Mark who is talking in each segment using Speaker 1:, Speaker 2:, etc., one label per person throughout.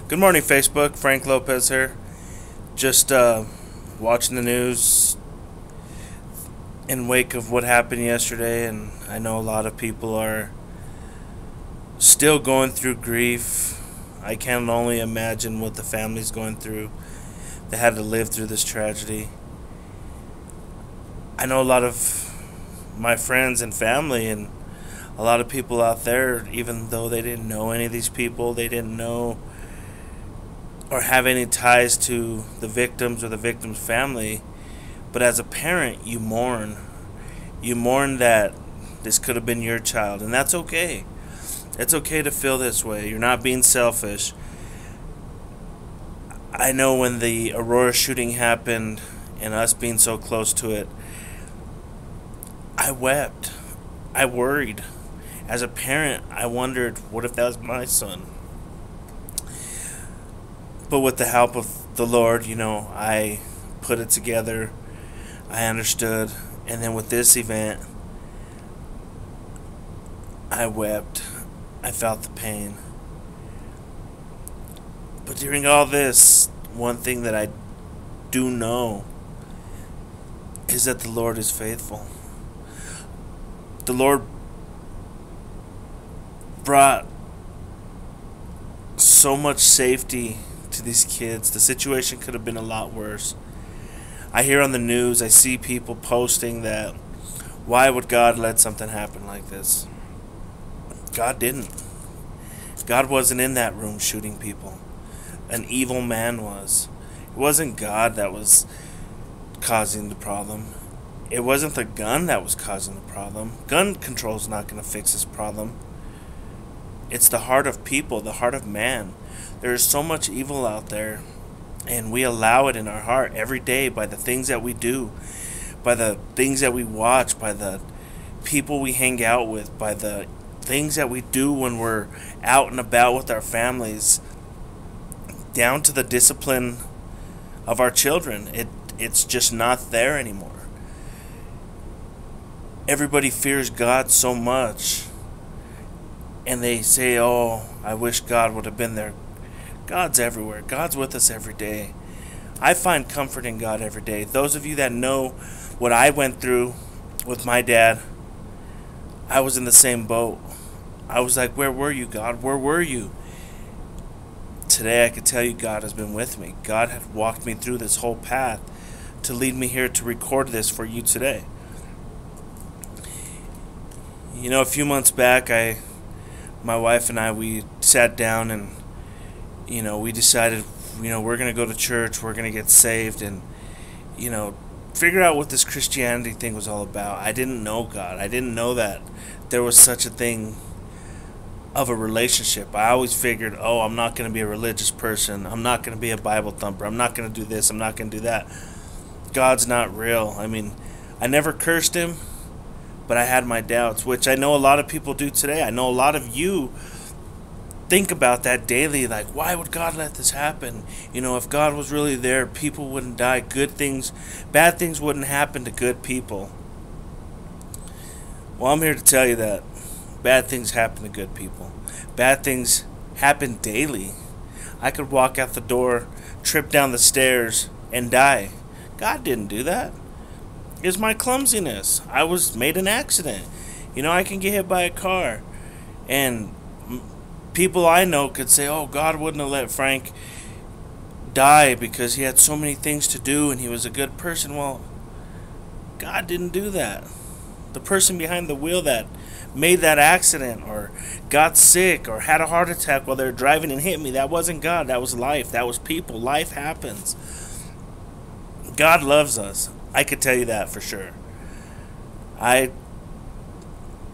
Speaker 1: Good morning, Facebook. Frank Lopez here. Just watching the news in wake of what happened yesterday, and I know a lot of people are still going through grief. I can only imagine what the family's going through. They had to live through this tragedy. I know a lot of my friends and family, and a lot of people out there, even though they didn't know any of these people, they didn't know or have any ties to the victims or the victim's family. But as a parent, you mourn. You mourn that this could have been your child, and that's okay. It's okay to feel this way. You're not being selfish. I know when the Aurora shooting happened and us being so close to it, I wept. I worried. As a parent, I wondered, what if that was my son? But with the help of the Lord, I put it together. I understood. And then with this event, I wept. I felt the pain. But during all this, one thing that I do know is that the Lord is faithful. The Lord brought so much safety to these kids. The situation could have been a lot worse. I hear on the news, I see people posting that, why would God let something happen like this? God didn't. God wasn't in that room shooting people. An evil man was. It wasn't God that was causing the problem. It wasn't the gun that was causing the problem. Gun control is not going to fix this problem. It's the heart of people, the heart of man. There is so much evil out there, and we allow it in our heart every day by the things that we do, by the things that we watch, by the people we hang out with, by the things that we do when we're out and about with our families, down to the discipline of our children. It's just not there anymore. Everybody fears God so much, and they say, oh, I wish God would have been there. God's everywhere. God's with us every day. I find comfort in God every day. Those of you that know what I went through with my dad, I was in the same boat. I was like, where were you, God? Where were you? Today I could tell you God has been with me. God had walked me through this whole path to lead me here to record this for you today. A few months back, my wife and I, we sat down and, we decided, we're going to go to church, we're going to get saved, and, figure out what this Christianity thing was all about. I didn't know God. I didn't know that there was such a thing of a relationship. I always figured, I'm not going to be a religious person. I'm not going to be a Bible thumper. I'm not going to do this. I'm not going to do that. God's not real. I never cursed him, but I had my doubts, which I know a lot of people do today. I know a lot of you think about that daily, like, why would God let this happen? If God was really there, people wouldn't die. Bad things wouldn't happen to good people. Well, I'm here to tell you that bad things happen to good people. Bad things happen daily. I could walk out the door, trip down the stairs, and die. God didn't do that. It was my clumsiness. I was made an accident. I can get hit by a car. And people I know could say, God wouldn't have let Frank die because he had so many things to do and he was a good person. Well, God didn't do that. The person behind the wheel that made that accident or got sick or had a heart attack while they were driving and hit me, that wasn't God. That was life. That was people. Life happens. God loves us. I could tell you that for sure. I've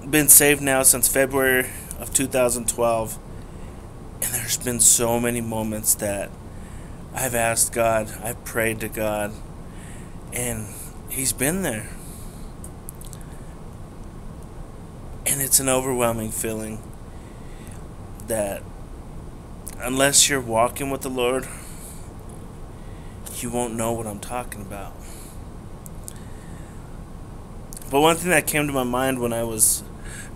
Speaker 1: been saved now since February of 2012, and there's been so many moments that I've asked God, I've prayed to God, and he's been there. And it's an overwhelming feeling that unless you're walking with the Lord, you won't know what I'm talking about. But one thing that came to my mind when I was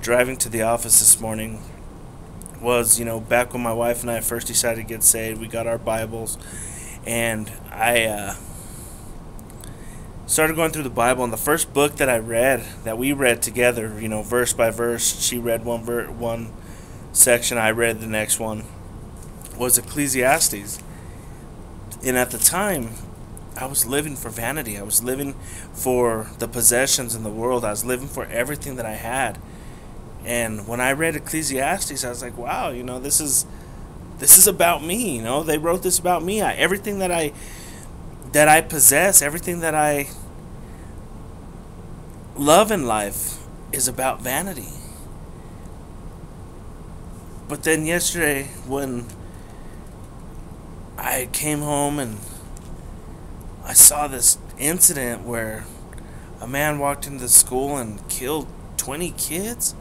Speaker 1: driving to the office this morning was, back when my wife and I first decided to get saved, we got our Bibles, and I started going through the Bible, and the first book that I read, that we read together, verse by verse, she read one section, I read the next one, was Ecclesiastes. And at the time, I was living for vanity. I was living for the possessions in the world. I was living for everything that I had. And when I read Ecclesiastes, I was like, wow, this is about me. They wrote this about me. Everything that I possess, everything that I love in life is about vanity. But then yesterday, when I came home and I saw this incident where a man walked into the school and killed 20 kids,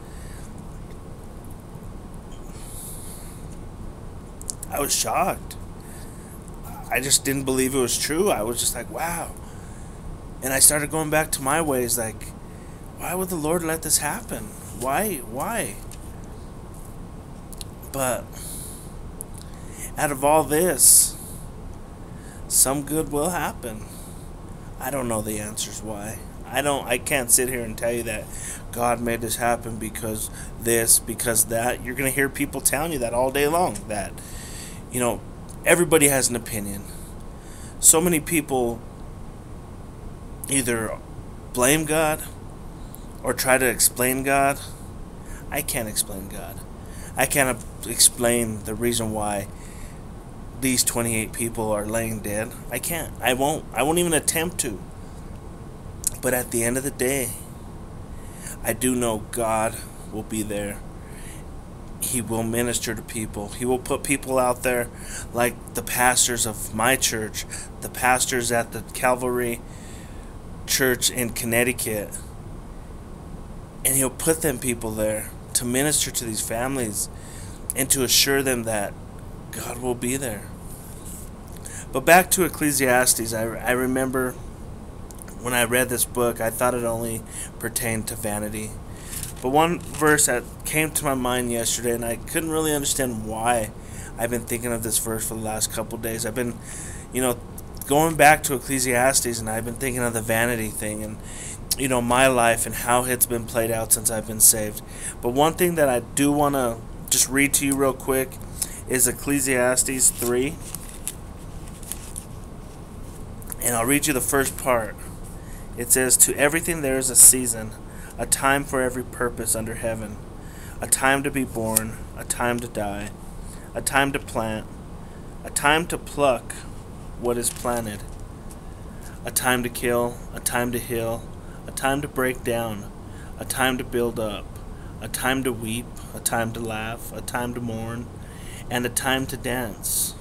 Speaker 1: I was shocked. I just didn't believe it was true. I was just like, wow. And I started going back to my ways, like, why would the Lord let this happen? Why? But out of all this, some good will happen. I don't know the answers why. I can't sit here and tell you that God made this happen because this, because that. You're going to hear people telling you that all day long, that everybody has an opinion. So many people either blame God or try to explain God. I can't explain God. I can't explain the reason why these 28 people are laying dead. I can't. I won't even attempt to. But at the end of the day, I do know God will be there. He will minister to people. He will put people out there like the pastors of my church, the pastors at the Calvary Church in Connecticut. And He'll put them people there to minister to these families and to assure them that God will be there. But back to Ecclesiastes, I remember when I read this book, I thought it only pertained to vanity. But one verse that came to my mind yesterday, and I couldn't really understand why I've been thinking of this verse for the last couple of days. I've been, going back to Ecclesiastes, and I've been thinking of the vanity thing and, my life and how it's been played out since I've been saved. But one thing that I do want to just read to you real quick is Ecclesiastes 3. And I'll read you the first part. It says, "To everything there is a season, a time for every purpose under heaven, a time to be born, a time to die, a time to plant, a time to pluck what is planted, a time to kill, a time to heal, a time to break down, a time to build up, a time to weep, a time to laugh, a time to mourn, and a time to dance,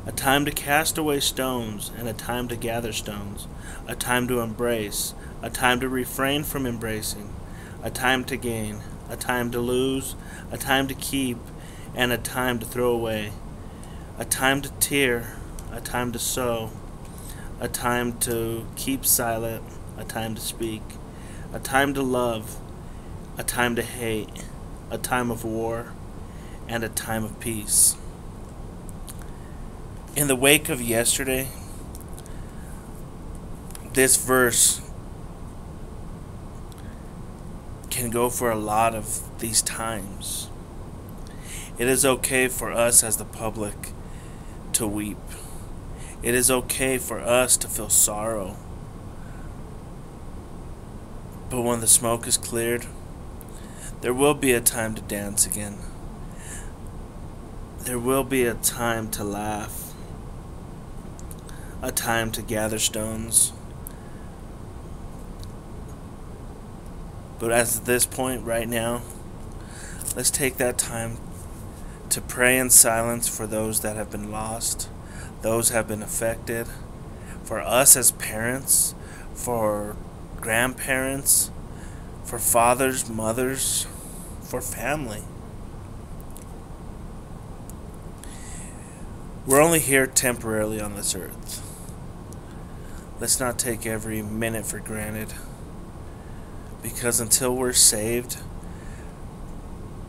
Speaker 1: a time to cast away stones, and a time to gather stones, a time to embrace, a time to refrain from embracing, a time to gain, a time to lose, a time to keep, and a time to throw away, a time to tear, a time to sow, a time to keep silent, a time to speak, a time to love, a time to hate, a time of war, and a time of peace." In the wake of yesterday, this verse can go for a lot of these times. It is okay for us as the public to weep. It is okay for us to feel sorrow. But when the smoke is cleared, there will be a time to dance again. There will be a time to laugh. A time to gather stones. But at this point right now, let's take that time to pray in silence for those that have been lost, those have been affected, for us as parents, for grandparents, for fathers, mothers, for family. We're only here temporarily on this earth. Let's not take every minute for granted, because until we're saved,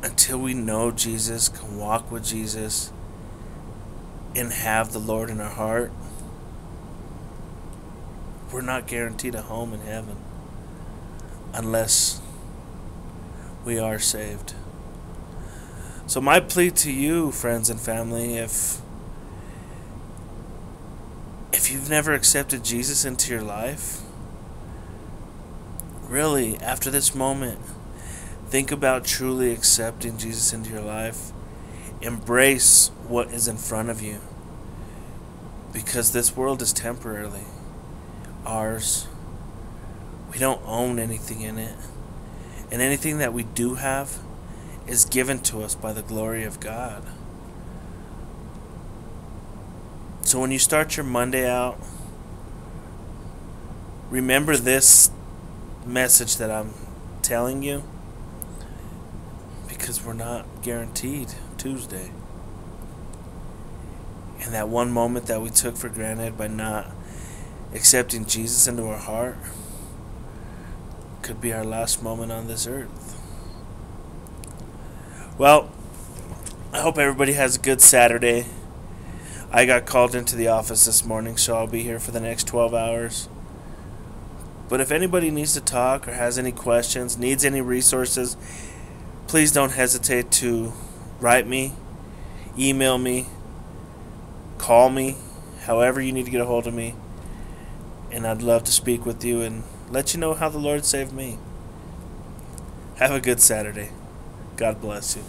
Speaker 1: until we know Jesus, can walk with Jesus, and have the Lord in our heart, we're not guaranteed a home in heaven unless we are saved. So my plea to you, friends and family, if you've never accepted Jesus into your life, really, after this moment, think about truly accepting Jesus into your life. Embrace what is in front of you, because this world is temporarily ours. We don't own anything in it, and anything that we do have is given to us by the glory of God. So when you start your Monday out, remember this message that I'm telling you, because we're not guaranteed Tuesday. And that one moment that we took for granted by not accepting Jesus into our heart could be our last moment on this earth. Well, I hope everybody has a good Saturday. I got called into the office this morning, so I'll be here for the next 12 hours. But if anybody needs to talk or has any questions, needs any resources, please don't hesitate to write me, email me, call me, however you need to get a hold of me. And I'd love to speak with you and let you know how the Lord saved me. Have a good Saturday. God bless you.